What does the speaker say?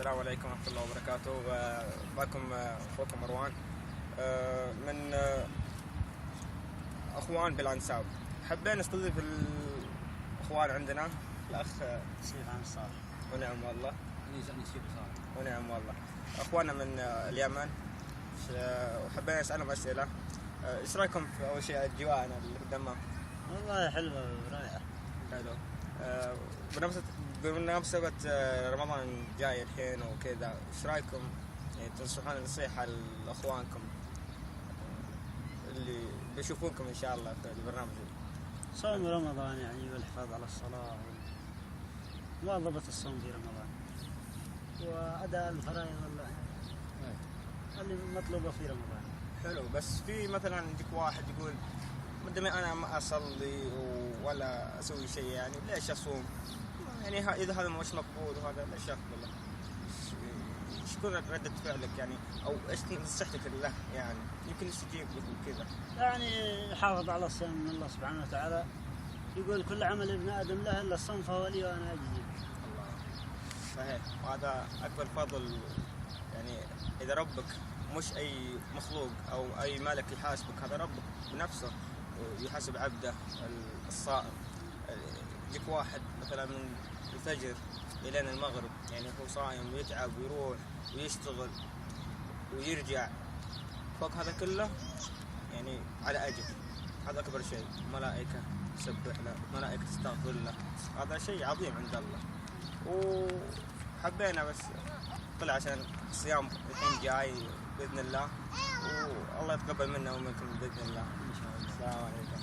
السلام عليكم ورحمة الله وبركاته. معكم أخوكم مروان من أخوان بالأنساب. حبينا نستضيف الأخوان عندنا الأخ سيف أنصار. ونعم والله. نسيب صار. ونعم والله. أخواننا من اليمن، وحبينا نسألهم أسئلة. إيش رأيكم في أول شيء أجواءنا اللي في الدمام؟ والله حلوة ورائعة. حلو. بمناسبة رمضان جاي الحين وكذا، ايش رايكم يعني تنصحون نصيحة لأخوانكم اللي بيشوفونكم ان شاء الله في البرنامج؟ صوم رمضان يعني والحفاظ على الصلاة ومواظبة الصوم في رمضان وأداء الفرائض اللي مطلوبة في رمضان. حلو، بس في مثلا يجيك واحد يقول مدامي انا ما اصلي ولا اسوي شيء، يعني ليش اصوم؟ يعني اذا هذا مش مقبول وهذا ليش اقبله؟ ايش تكون ردة فعلك يعني، او ايش نصيحتك له؟ يعني يمكن يستجيب لك وكذا. يعني يحافظ على الصيام من الله سبحانه وتعالى، يقول كل عمل ابن آدم له إلا الصوم فهو لي وأنا أجزي. الله صحيح، وهذا أكبر فضل. يعني إذا ربك مش أي مخلوق أو أي ملك يحاسبك، هذا ربك بنفسه يحاسب عبده الصائم. يجيك واحد مثلا من الفجر إلى المغرب، يعني هو صايم ويتعب ويروح ويشتغل ويرجع، فوق هذا كله يعني على أجر. هذا أكبر شيء. ملائكة تسبح له، ملائكة تستغفر له، هذا شيء عظيم عند الله. وحبينا بس طلع عشان الصيام الحين جاي بإذن الله، والله يتقبل منا ومنكم بإذن الله. إن شاء الله. السلام عليكم.